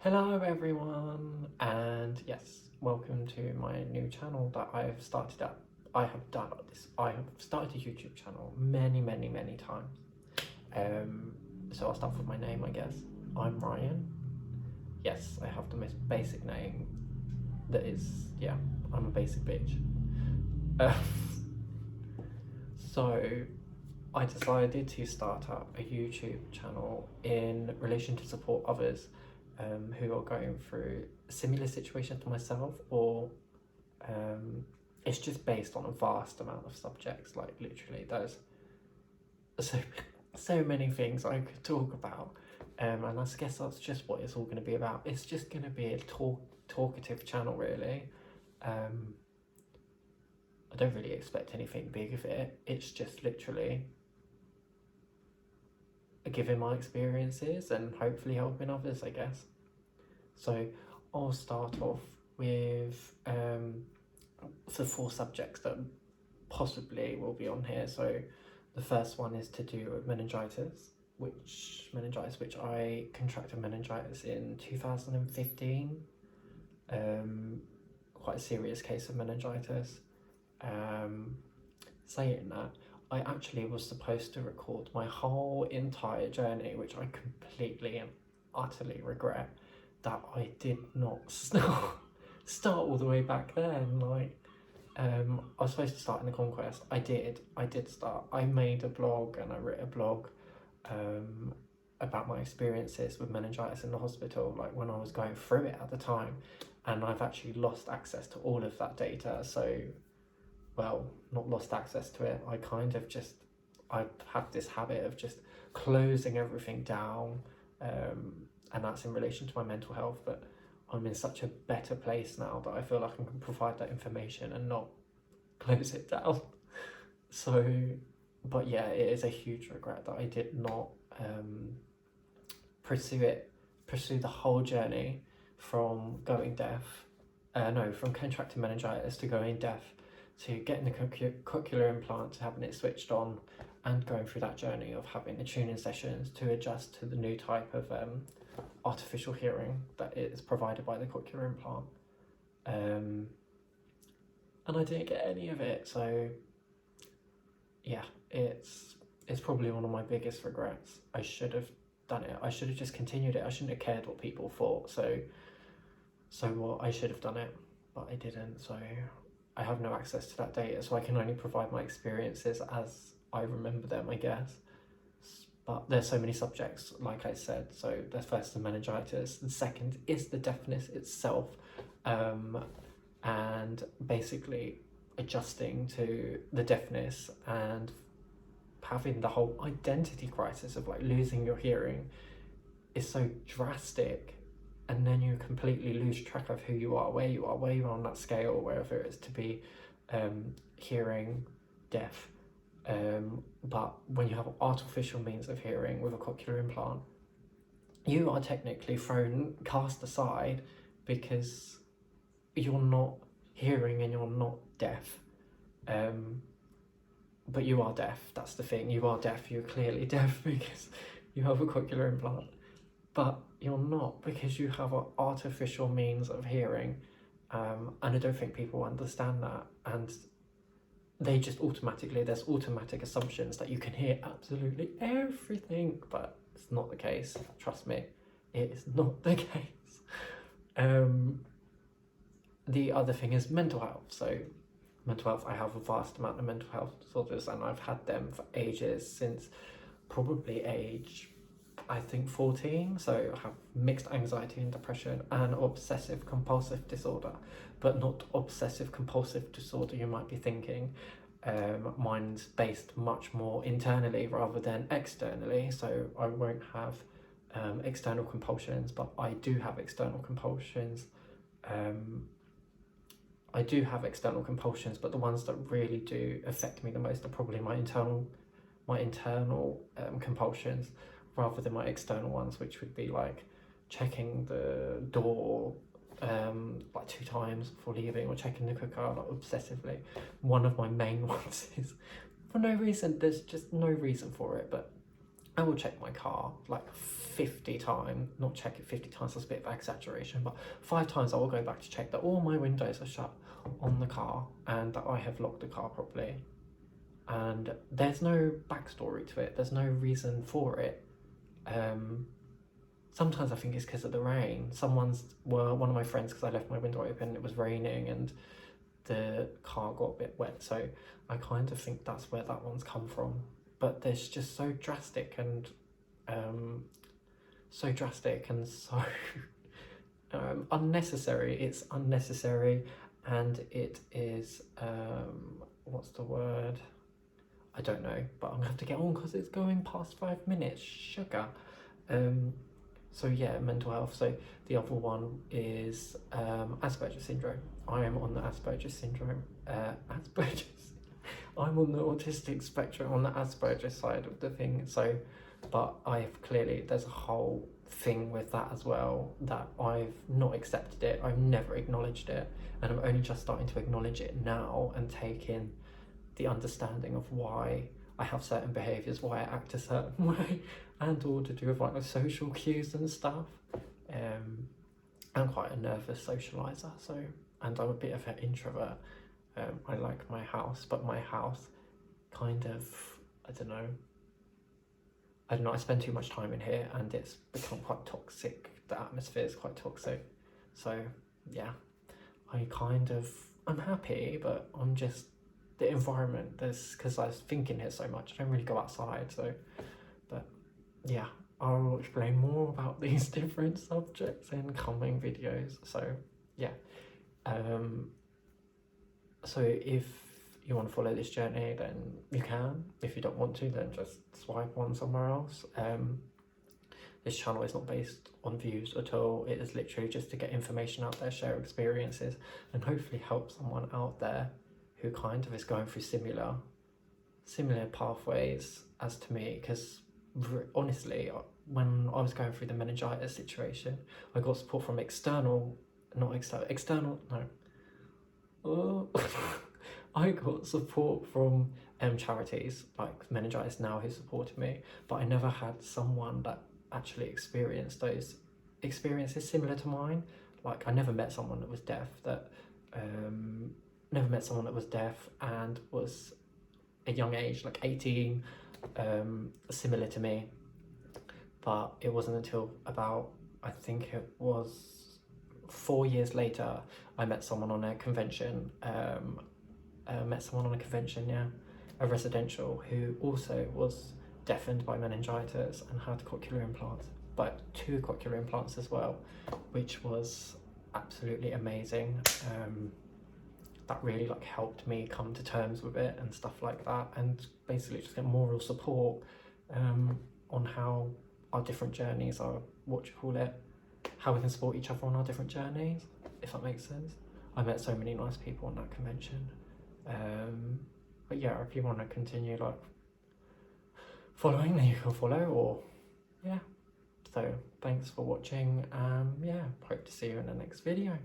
Hello everyone, and yes, welcome to my new channel that I have started up. I have started a YouTube channel many times. So I'll start with my name, I guess. I'm Ryan. Yes, I have the most basic name that is, yeah, I'm a basic bitch. Uh, so I decided to start up a YouTube channel in relation to support others who are going through similar situations to myself, or it's just based on a vast amount of subjects. Like literally, there's so so many things I could talk about, and I guess that's just what it's all going to be about. It's just going to be a talkative channel, really. I don't really expect anything big of it. It's just literally giving my experiences and hopefully helping others, I guess. So I'll start off with the 4 subjects that possibly will be on here. So the first one is to do with meningitis, which I contracted meningitis in 2015. Quite a serious case of meningitis. Saying that, I actually was supposed to record my whole entire journey, which I completely and utterly regret that I did not start all the way back then. I was supposed to start in the Conquest. I did start. I made a blog and I wrote a blog about my experiences with meningitis in the hospital, like when I was going through it at the time, and I've actually lost access to all of that data. So, well, not lost access to it. I have this habit of just closing everything down, and that's in relation to my mental health. But I'm in such a better place now that I feel like I can provide that information and not close it down. So, but yeah, it is a huge regret that I did not pursue the whole journey from going deaf, from contracting meningitis to going deaf, to getting the cochlear implant, to having it switched on, and going through that journey of having the tuning sessions to adjust to the new type of artificial hearing that is provided by the cochlear implant. And I didn't get any of it, so yeah, it's probably one of my biggest regrets. I should have done it. I should have just continued it. I shouldn't have cared what people thought. So what, I should have done it, but I didn't. So I have no access to that data, so I can only provide my experiences as I remember them, I guess. But there's so many subjects, like I said. So the first is meningitis, the second is the deafness itself, and basically adjusting to the deafness and having the whole identity crisis of like losing your hearing is so drastic, and then you completely lose track of who you are, where you are on that scale, wherever it is to be hearing deaf. But when you have artificial means of hearing with a cochlear implant, you are technically cast aside, because you're not hearing and you're not deaf. But you are deaf, that's the thing. You are deaf, you're clearly deaf because you have a cochlear implant. But you're not, because you have an artificial means of hearing. And I don't think people understand that. And they just there's automatic assumptions that you can hear absolutely everything, but it's not the case. Trust me, it is not the case. The other thing is mental health. So mental health, I have a vast amount of mental health disorders, and I've had them for ages, since probably age, I think 14. So I have mixed anxiety and depression and obsessive compulsive disorder, but not obsessive compulsive disorder you might be thinking. Mine's based much more internally rather than externally, so I won't have external compulsions, but I do have external compulsions. But the ones that really do affect me the most are probably my internal compulsions, rather than my external ones, which would be like checking the door like 2 times before leaving, or checking the cooker like obsessively. One of my main ones is, for no reason, there's just no reason for it, but I will check my car like 50 times, not check it 50 times, that's a bit of exaggeration, but 5 times I will go back to check that all my windows are shut on the car and that I have locked the car properly. And there's no backstory to it, there's no reason for it. Sometimes I think it's because of the rain. One of my friends, because I left my window open, it was raining and the car got a bit wet, so I kind of think that's where that one's come from. But it's just so drastic and so unnecessary. It's unnecessary, and it is what's the word? I don't know, but I'm gonna have to get on because it's going past 5 minutes. Sugar. So yeah, mental health. So the other one is Asperger's syndrome. I am on the Asperger's syndrome. I'm on the autistic spectrum, on the Asperger's side of the thing. So, but there's a whole thing with that as well, that I've not accepted it. I've never acknowledged it, and I'm only just starting to acknowledge it now and take in the understanding of why I have certain behaviours, why I act a certain way, and all to do with like the social cues and stuff. I'm quite a nervous socialiser, and I'm a bit of an introvert. I like my house, but my house kind of, I don't know, I spend too much time in here and it's become quite toxic. The atmosphere is quite toxic. So yeah, I'm happy, but I'm just, the environment, because I was thinking here so much, I don't really go outside, so, but yeah, I will explain more about these different subjects in coming videos. So yeah, so if you want to follow this journey, then you can. If you don't want to, then just swipe on somewhere else. This channel is not based on views at all. It is literally just to get information out there, share experiences, and hopefully help someone out there who kind of is going through similar pathways as to me. Because honestly, when I was going through the meningitis situation, I got support from I got support from charities like Meningitis Now, who supported me, but I never had someone that actually experienced those experiences similar to mine. Like, I never met someone that was deaf and was a young age, like 18, similar to me. But it wasn't until about, I think it was 4 years later, I met someone on a convention, a residential, who also was deafened by meningitis and had cochlear implants, but 2 cochlear implants as well, which was absolutely amazing. That really like helped me come to terms with it and stuff like that, and basically just get moral support on how our different journeys are, how we can support each other on our different journeys, if that makes sense. I met so many nice people on that convention. But yeah, if you want to continue like following, then you can follow, or yeah. So thanks for watching. Yeah, hope to see you in the next video.